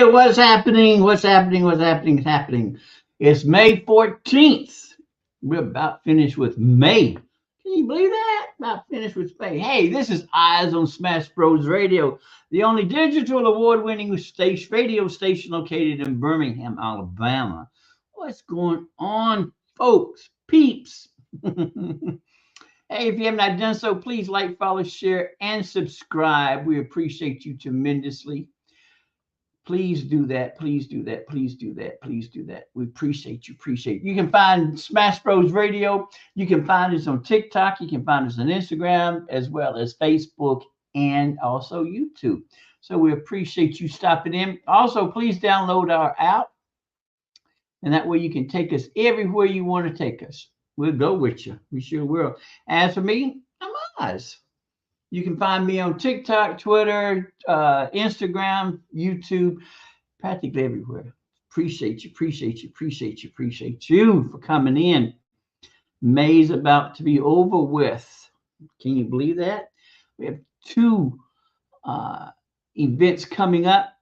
Hey, what's happening? What's happening? What's happening? It's happening. It's May 14th. We're about finished with May. Can you believe that? About finished with May. Hey, this is Eyes on Smash Bros. Radio, the only digital award-winning radio station located in Birmingham, Alabama. What's going on, folks? Peeps. Hey, if you have not done so, please like, follow, share, and subscribe. We appreciate you tremendously. Please do that. Please do that. Please do that. Please do that. We appreciate you. Appreciate you. You can find Smash Bros Radio. You can find us on TikTok. You can find us on Instagram as well as Facebook and also YouTube. So we appreciate you stopping in. Also, please download our app, and that way you can take us everywhere you want to take us. We'll go with you. We sure will. As for me, I'm Oz. You can find me on TikTok, Twitter, Instagram, YouTube, practically everywhere. Appreciate you, appreciate you, appreciate you, appreciate you for coming in. May's about to be over with. Can you believe that? We have two events coming up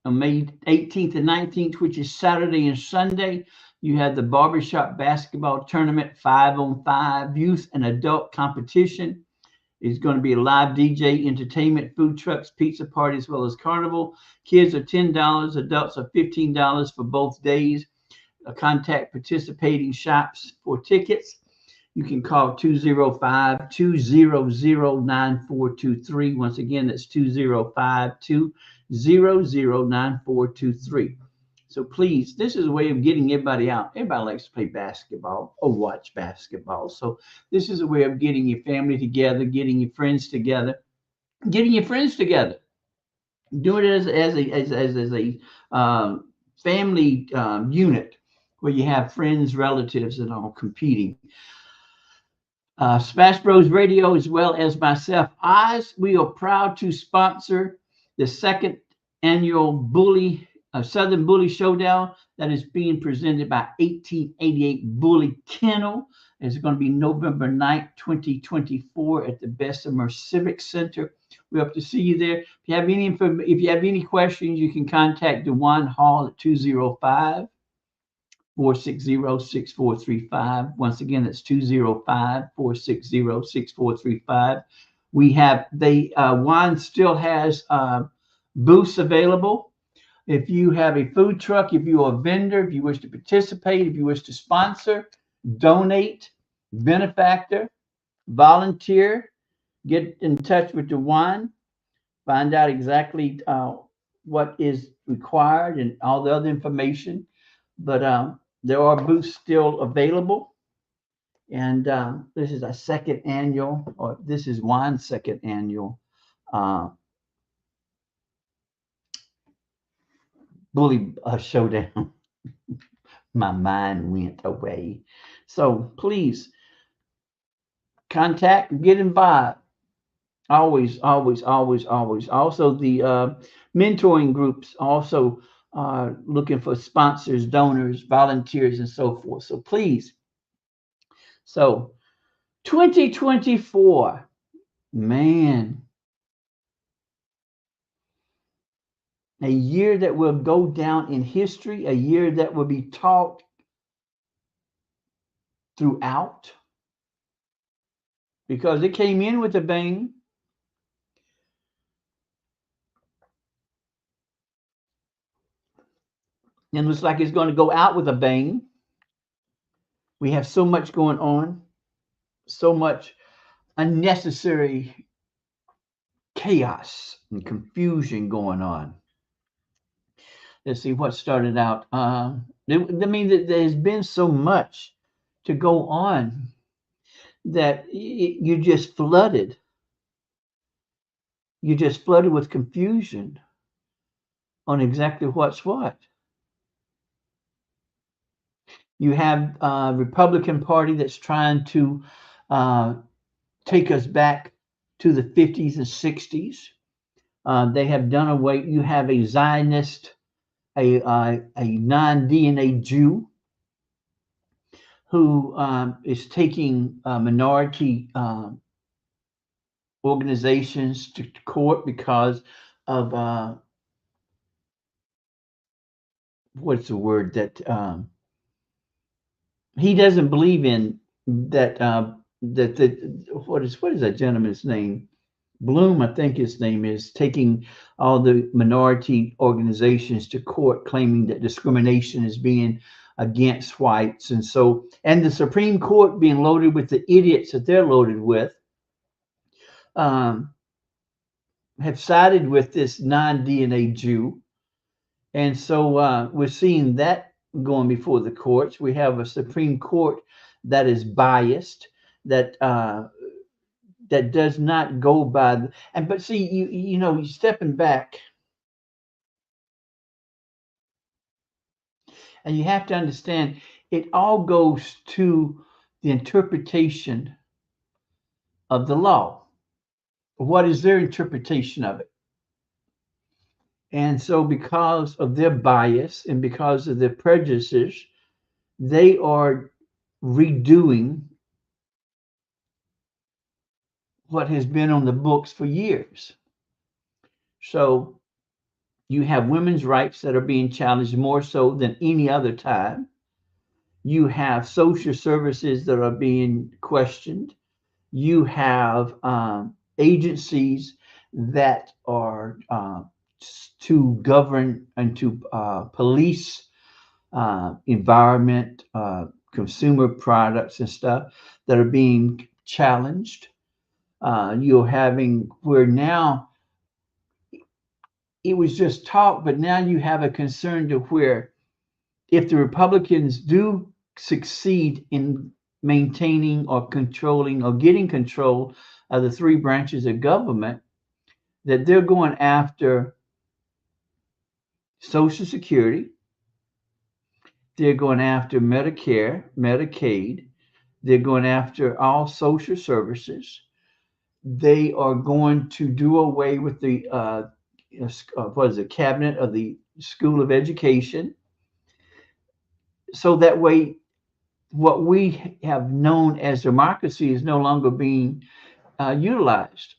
on May 18th and 19th, which is Saturday and Sunday. You have the barbershop basketball tournament, 5-on-5 youth and adult competition. It's going to be a live DJ, entertainment, food trucks, pizza party, as well as carnival. Kids are $10, adults are $15 for both days. Contact participating shops for tickets. You can call 205-200-9423. Once again, that's 205-200-9423. So please, this is a way of getting everybody out. Everybody likes to play basketball or watch basketball. So this is a way of getting your family together, getting your friends together, Doing it as a family unit where you have friends, relatives, and all competing. Smash Bros Radio, as well as myself, Oz, we are proud to sponsor the second annual Southern Bully Showdown that is being presented by 1888 Bully Kennel. It's going to be November 9th, 2024 at the Bessemer Civic Center. We hope to see you there. If you have any questions, you can contact DeJuan Hall at 205-460-6435. Once again, that's 205-460-6435. Juan still has booths available. If you have a food truck, if you're a vendor, if you wish to participate, if you wish to sponsor, donate, benefactor, volunteer, get in touch with DeJuan, find out exactly what is required and all the other information. But there are booths still available. And this is our second annual, or this is Juan's second annual Bully Showdown. My mind went away. So please contact, get involved. Always, always, always, always. Also, the mentoring groups also looking for sponsors, donors, volunteers, and so forth. So please. So 2024, man. A year that will go down in history, a year that will be taught throughout, because it came in with a bang. And looks like it's going to go out with a bang. We have so much going on, so much unnecessary chaos and confusion going on. Let's see what started out. I mean, there's been so much to go on that you're just flooded. You're just flooded with confusion on exactly what's what. You have a Republican Party that's trying to take us back to the 50s and 60s. They have done away. You have a Zionist, a non-DNA Jew who is taking minority organizations to court because of what's the word that he doesn't believe in that that the what is that gentleman's name? Bloom, I think his name is, taking all the minority organizations to court, claiming that discrimination is being against whites, and so, and the Supreme Court being loaded with the idiots that they're loaded with, um, have sided with this non-DNA Jew, and so we're seeing that going before the courts. We have a Supreme Court that is biased, that that does not go by and but see, you know, you stepping back, and you have to understand it all goes to the interpretation of the law. What is their interpretation of it? And so because of their bias and because of their prejudices, they are redoing what has been on the books for years. So you have women's rights that are being challenged more so than any other time. You have social services that are being questioned. You have agencies that are to govern and to police environment, consumer products and stuff that are being challenged. You're having where now it was just talk, but now you have a concern to where if the Republicans do succeed in maintaining or controlling or getting control of the three branches of government, that they're going after Social Security, they're going after Medicare, Medicaid, they're going after all social services. They are going to do away with the what is it, cabinet of the School of Education, so that way what we have known as democracy is no longer being utilized.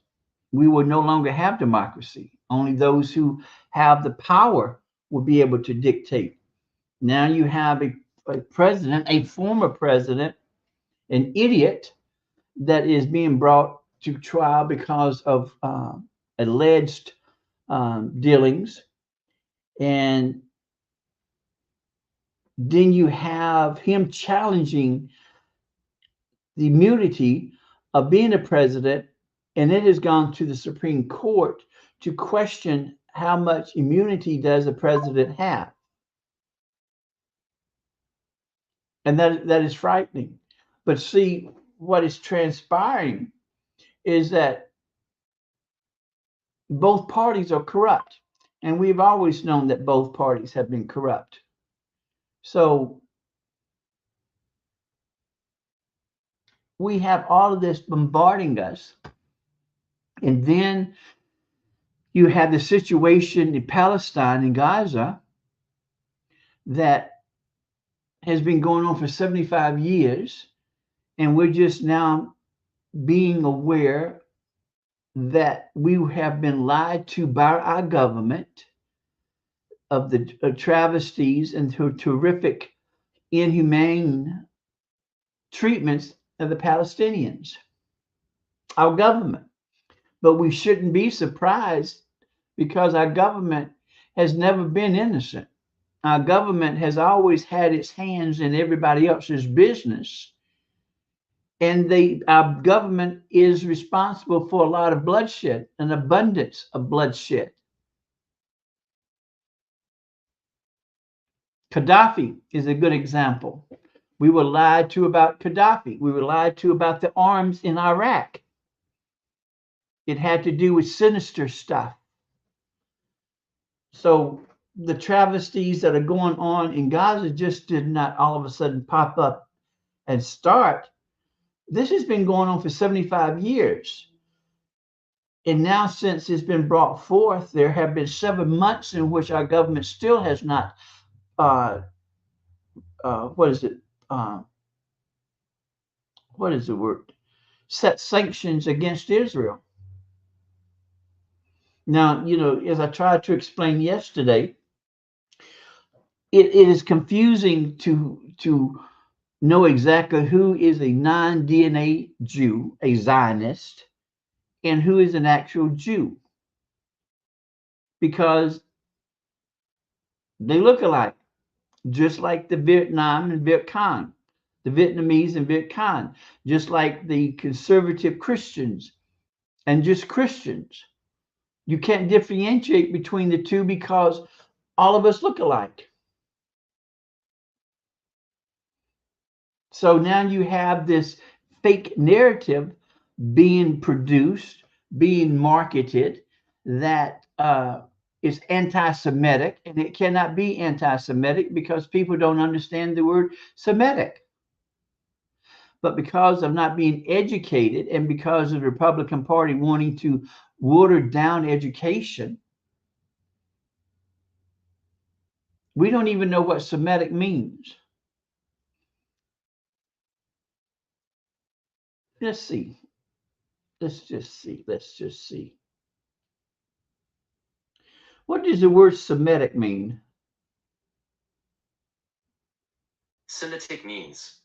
We will no longer have democracy. Only those who have the power will be able to dictate. Now you have a president, a former president, an idiot that is being brought to trial because of alleged dealings. And then you have him challenging the immunity of being a president, and it has gone to the Supreme Court to question how much immunity does a president have. And that is frightening. But see, what is transpiring is that both parties are corrupt. And we've always known that both parties have been corrupt. So we have all of this bombarding us. And then you have the situation in Palestine and Gaza that has been going on for 75 years. And we're just now being aware that we have been lied to by our government of the travesties and terrific, inhumane treatments of the Palestinians, our government. But we shouldn't be surprised because our government has never been innocent. Our government has always had its hands in everybody else's business. And our government is responsible for a lot of bloodshed, an abundance of bloodshed. Gaddafi is a good example. We were lied to about Gaddafi. We were lied to about the arms in Iraq. It had to do with sinister stuff. So the travesties that are going on in Gaza just did not all of a sudden pop up and start. This has been going on for 75 years. And now, since it's been brought forth, there have been 7 months in which our government still has not, what is it? What is the word? Set sanctions against Israel. Now, you know, as I tried to explain yesterday, it is confusing to know exactly who is a non-DNA Jew, a Zionist, and who is an actual Jew, because they look alike, just like the Vietnam and Viet Cong, the Vietnamese and Viet Cong, just like the conservative Christians and just Christians. You can't differentiate between the two because all of us look alike. So now you have this fake narrative being produced, being marketed, that is anti-Semitic, and it cannot be anti-Semitic because people don't understand the word Semitic. But because of not being educated and because of the Republican Party wanting to water down education, we don't even know what Semitic means. Let's see. Let's just see. Let's just see. What does the word Semitic mean? Semitic means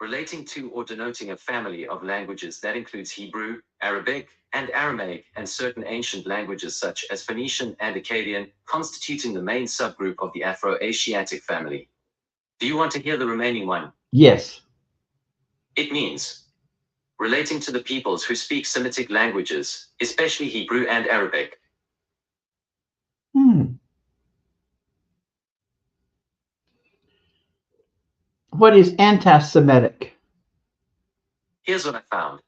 relating to or denoting a family of languages that includes Hebrew, Arabic, and Aramaic, and certain ancient languages such as Phoenician and Akkadian, constituting the main subgroup of the Afro-Asiatic family. Do you want to hear the remaining one? Yes. It means relating to the peoples who speak Semitic languages, especially Hebrew and Arabic. What is anti-Semitic? Here's what I found.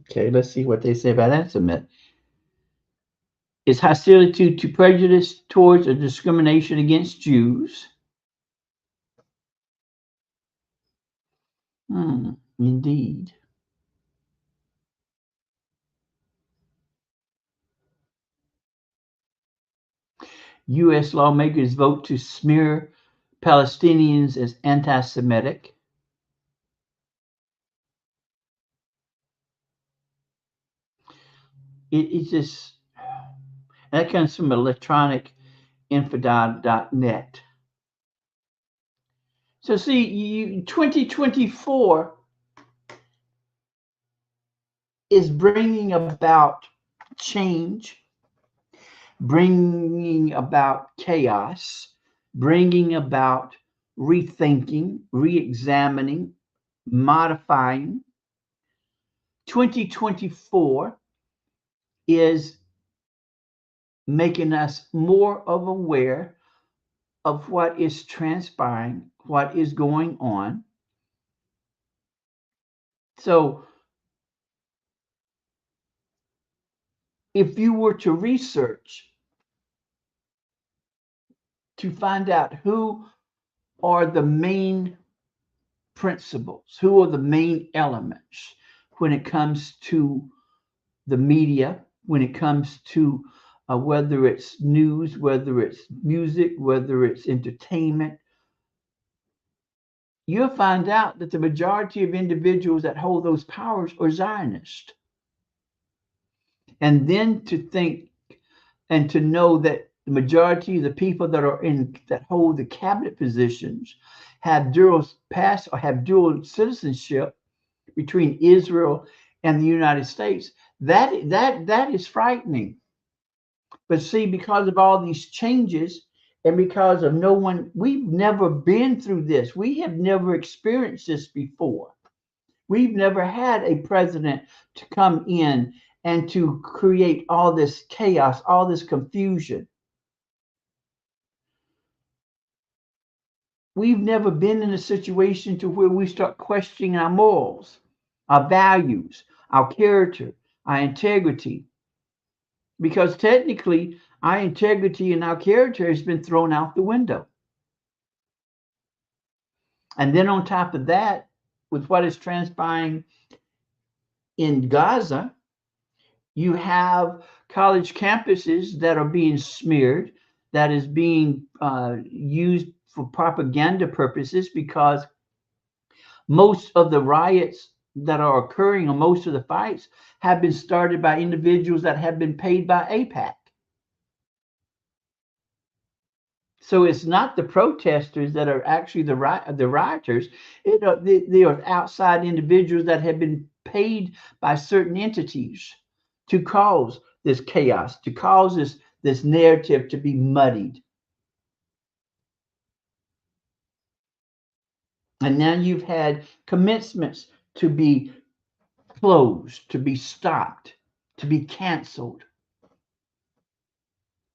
Okay, let's see what they say about anti-Semitic. It's hostility to prejudice towards or discrimination against Jews. Indeed. U.S. lawmakers vote to smear Palestinians as anti-Semitic. It's just, that comes from electronicinfidel.net. So see, 2024 is bringing about change, bringing about chaos, bringing about rethinking, re-examining, modifying. 2024 is making us more of aware of what is transpiring, what is going on. So if you were to research to find out who are the main principles, who are the main elements when it comes to the media, when it comes to whether it's news, whether it's music, whether it's entertainment, you'll find out that the majority of individuals that hold those powers are Zionists. And then to think and to know that the majority of the people that hold the cabinet positions have dual pass or have dual citizenship between Israel and the United States, that is frightening. But see, because of all these changes and because of we've never been through this. We have never experienced this before. We've never had a president to come in and to create all this chaos, all this confusion. We've never been in a situation to where we start questioning our morals, our values, our character, our integrity. Because technically, our integrity and our character has been thrown out the window. And then on top of that, with what is transpiring in Gaza, you have college campuses that are being smeared, that is being used for propaganda purposes, because most of the riots that are occurring, or most of the fights, have been started by individuals that have been paid by AIPAC. So it's not the protesters that are actually the rioters. They are outside individuals that have been paid by certain entities to cause this chaos, to cause this narrative to be muddied. And now you've had commencements to be closed, to be stopped, to be canceled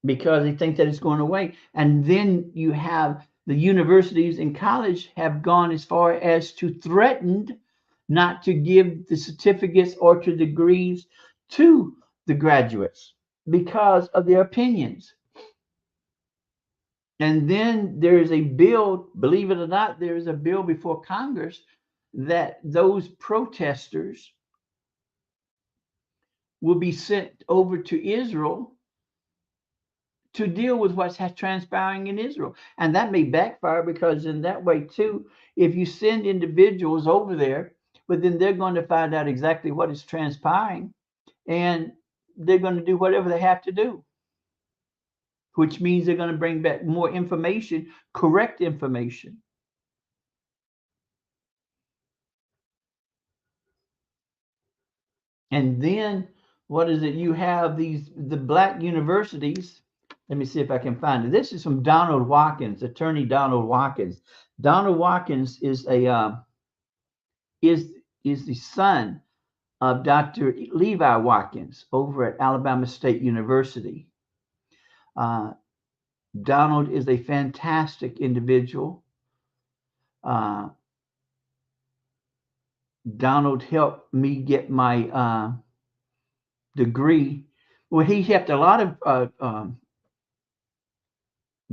because they think that it's going away. And then you have the universities and college have gone as far as to threaten not to give the certificates or to degrees to the graduates because of their opinions. And then there is a bill, believe it or not, there is a bill before Congress that those protesters will be sent over to Israel to deal with what's transpiring in Israel. And that may backfire because in that way too, if you send individuals over there, but then they're going to find out exactly what is transpiring and they're going to do whatever they have to do, which means they're going to bring back more information, correct information. And then what is it? You have the black universities. Let me see if I can find it. This is from Donald Watkins, attorney Donald Watkins. Donald Watkins is a is the son of Dr. Levi Watkins over at Alabama State University. Donald is a fantastic individual. Donald helped me get my degree. Well, he helped a lot of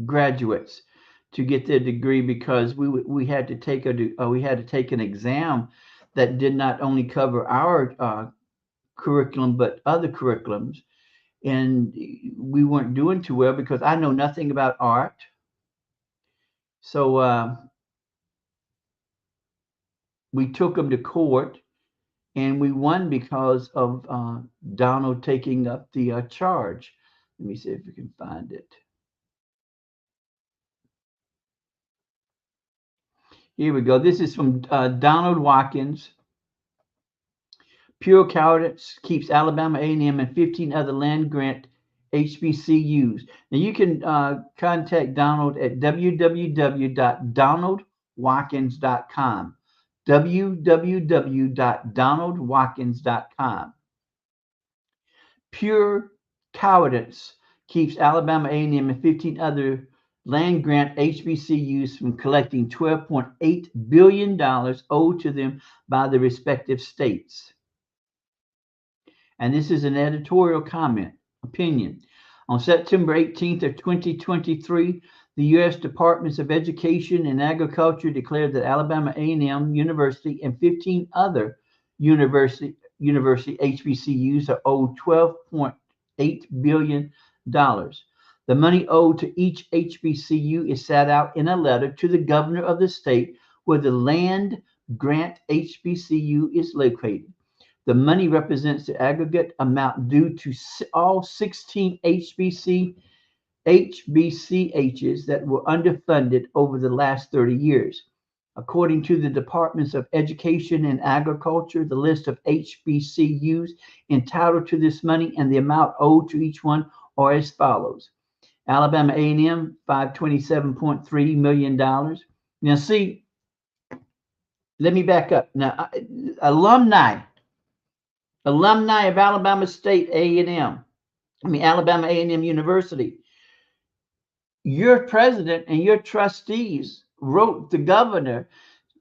graduates to get their degree because we had to take an exam that did not only cover our curriculum but other curriculums, and we weren't doing too well because I know nothing about art. So we took them to court and we won because of Donald taking up the charge. Let me see if we can find it. Here we go. This is from Donald Watkins. Pure cowardice keeps Alabama A&M and 15 other land-grant HBCUs. Now you can contact Donald at www.donaldwatkins.com. www.donaldwatkins.com. Pure cowardice keeps Alabama A&M and 15 other land-grant HBCUs from collecting $12.8 billion owed to them by the respective states. And this is an editorial comment, opinion. On September 18th of 2023, the U.S. Departments of Education and Agriculture declared that Alabama A&M University and 15 other university HBCUs are owed $12.8 billion. The money owed to each HBCU is set out in a letter to the governor of the state where the land grant HBCU is located. The money represents the aggregate amount due to all 16 HBCHs that were underfunded over the last 30 years. According to the Departments of Education and Agriculture, the list of HBCUs entitled to this money and the amount owed to each one are as follows. Alabama A&M, $527.3 million. Now see, let me back up. Now, alumni of Alabama State Alabama A&M University. Your president and your trustees told the governor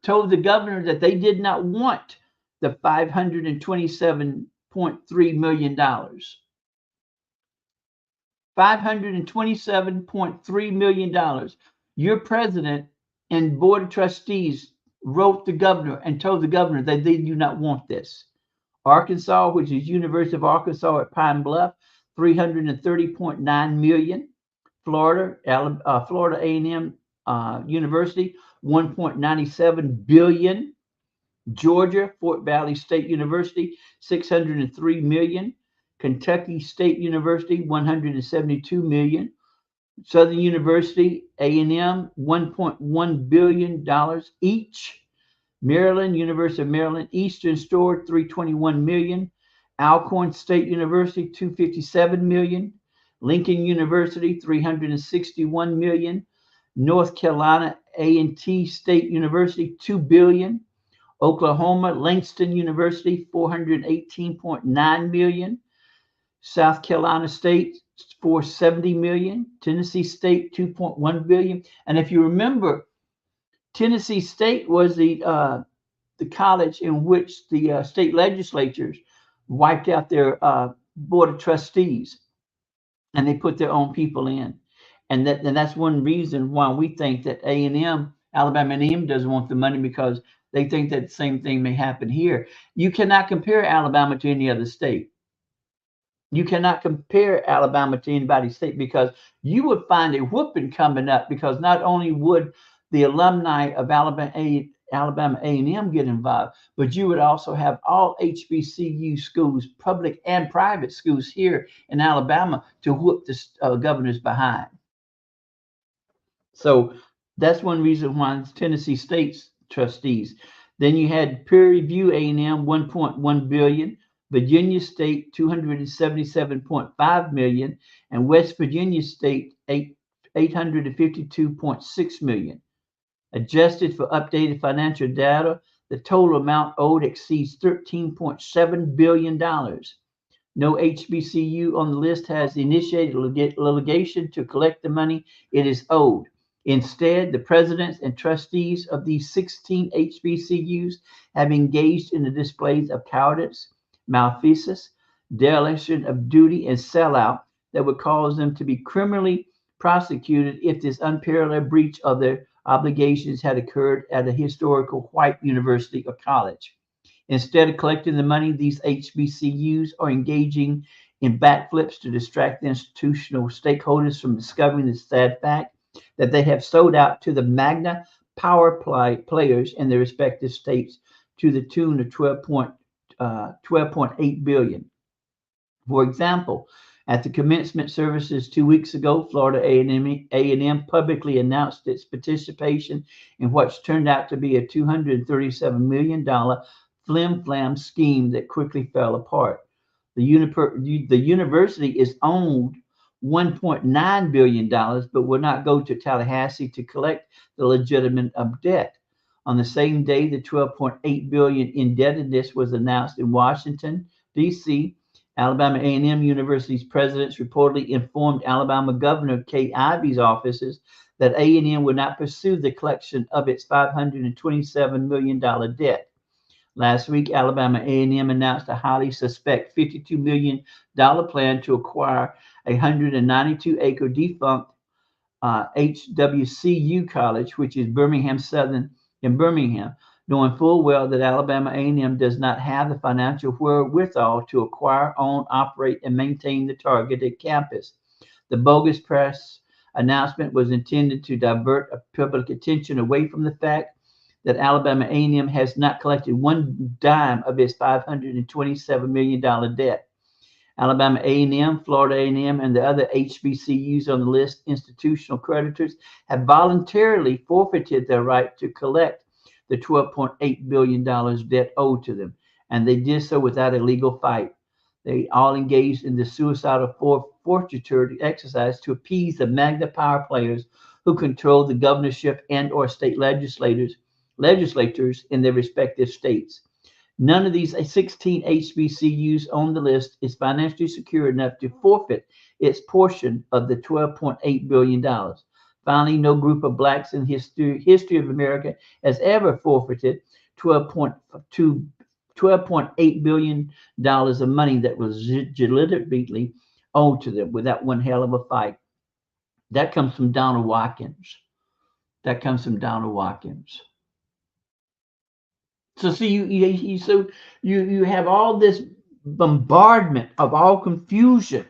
that they did not want the $527.3 million. $527.3 million. Your president and board of trustees wrote the governor and told the governor that they do not want this. Arkansas, which is University of Arkansas at Pine Bluff, $330.9 million. Florida A&M University, $1.97 billion. Georgia, Fort Valley State University, $603 million. Kentucky State University, $172 million. Southern University, A&M, $1.1 billion each. Maryland, University of Maryland, Eastern Store, $321 million. Alcorn State University, $257 million. Lincoln University, $361 million. North Carolina A&T State University, $2 billion. Oklahoma Langston University, $418.9 million. South Carolina State, $470 million. Tennessee State, $2.1 billion. And if you remember, Tennessee State was the college in which the state legislatures wiped out their board of trustees, and they put their own people in, and that's one reason why we think that A&M, Alabama A&M, doesn't want the money, because they think that the same thing may happen here. You cannot compare Alabama to any other state. You cannot compare Alabama to anybody's state, because you would find a whooping coming up, because not only would the alumni of Alabama A&M get involved, but you would also have all HBCU schools, public and private schools here in Alabama, to whoop the governor's behind. So that's one reason why it's Tennessee State's trustees. Then you had peer review A&M, $1.1 billion. Virginia State, $277.5 million, and West Virginia State, $852.6 million. Adjusted for updated financial data, the total amount owed exceeds $13.7 billion. No HBCU on the list has initiated litigation to collect the money it is owed. Instead, the presidents and trustees of these 16 HBCUs have engaged in the displays of cowardice, malfeasance, dereliction of duty, and sellout that would cause them to be criminally prosecuted if this unparalleled breach of their obligations had occurred at a historical white university or college. Instead of collecting the money, these HBCUs are engaging in backflips to distract the institutional stakeholders from discovering the sad fact that they have sold out to the magna power players in their respective states to the tune of 12.8 billion. For example, at the commencement services 2 weeks ago, Florida A&M publicly announced its participation in what's turned out to be a $237 million flim-flam scheme that quickly fell apart. The university is owned $1.9 billion, but will not go to Tallahassee to collect the legitimate debt. On the same day, the $12.8 billion indebtedness was announced in Washington, D.C. Alabama A&M University's presidents reportedly informed Alabama Governor Kay Ivey's offices that A&M would not pursue the collection of its $527 million debt. Last week, Alabama A&M announced a highly suspect $52 million plan to acquire a 192-acre defunct HWCU college, which is Birmingham Southern in Birmingham, knowing full well that Alabama A&M does not have the financial wherewithal to acquire, own, operate, and maintain the targeted campus. The bogus press announcement was intended to divert public attention away from the fact that Alabama A&M has not collected one dime of its $527 million debt. Alabama A&M, Florida A&M, and the other HBCUs on the list, institutional creditors, have voluntarily forfeited their right to collect the $12.8 billion debt owed to them, and they did so without a legal fight. They all engaged in the suicidal forfeiture exercise to appease the magna power players who control the governorship and or state legislators in their respective states. None of these 16 HBCUs on the list is financially secure enough to forfeit its portion of the $12.8 billion. Finally, no group of blacks in history of America has ever forfeited $12.8 billion of money that was legitimately owed to them without one hell of a fight. That comes from Donald Watkins. So see, you have all this bombardment of all confusion.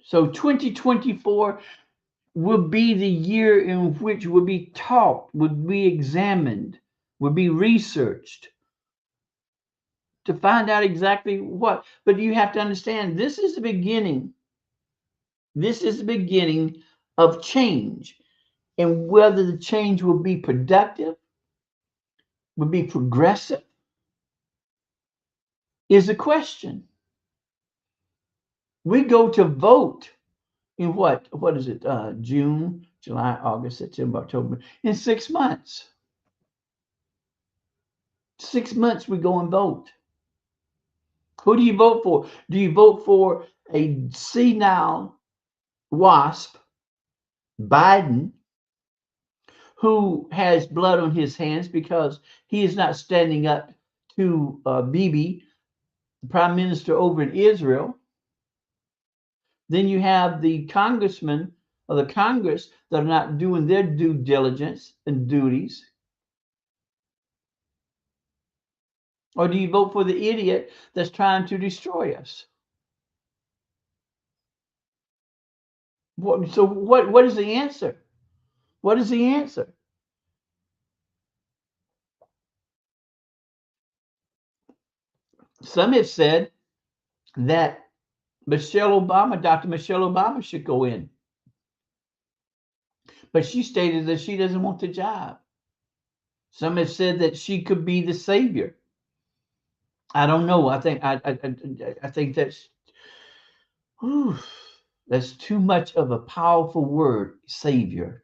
So 2024 will be the year in which will be taught, will be examined, will be researched to find out exactly what. But you have to understand, this is the beginning. This is the beginning of change. And whether the change will be productive, will be progressive, is a question. We go to vote in what is it? June, July, August, September, October. In 6 months. 6 months we go and vote. Who do you vote for? Do you vote for a senile wasp, Biden, who has blood on his hands because he is not standing up to Bibi, the prime minister over in Israel? Then you have the congressmen of the Congress that are not doing their due diligence and duties. Or do you vote for the idiot that's trying to destroy us? What is the answer? What is the answer? Some have said that Dr. Michelle Obama should go in. But she stated that she doesn't want the job. Some have said that she could be the savior. I don't know. I think that's that's too much of a powerful word, savior.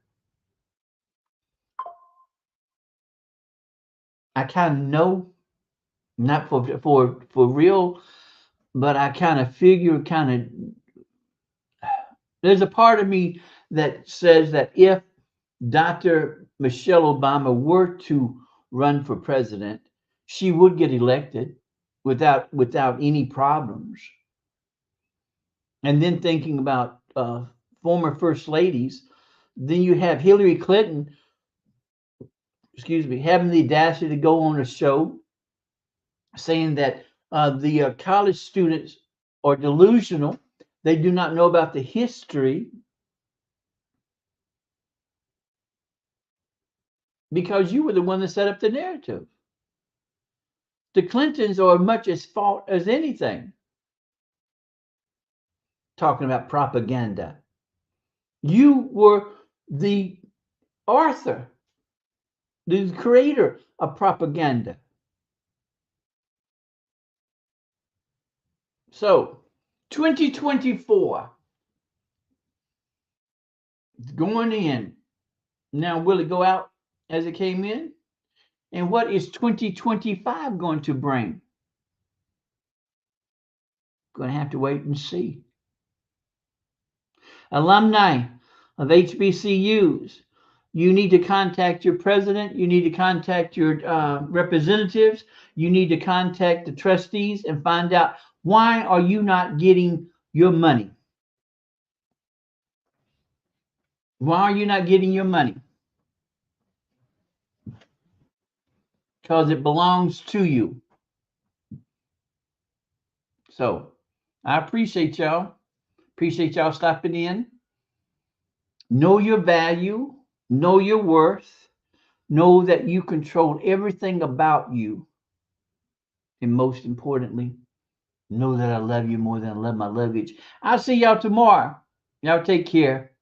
I kind of know, not for real, but I kind of figure, there's a part of me that says that if Dr. Michelle Obama were to run for president, she would get elected without any problems. And then thinking about former first ladies, then you have Hillary Clinton, having the audacity to go on a show saying that the college students are delusional. They do not know about the history because you were the one that set up the narrative. The Clintons are much as fault as anything. Talking about propaganda. You were the author, the creator of propaganda. So, 2024, going in. Now, will it go out as it came in? And what is 2025 going to bring? Going to have to wait and see. Alumni of HBCUs, you need to contact your president. You need to contact your representatives. You need to contact the trustees and find out, why are you not getting your money? Why are you not getting your money? Because it belongs to you. So I appreciate y'all. Appreciate y'all stopping in. Know your value. Know your worth. Know that you control everything about you. And most importantly, know that I love you more than I love my luggage. I'll see y'all tomorrow. Y'all take care.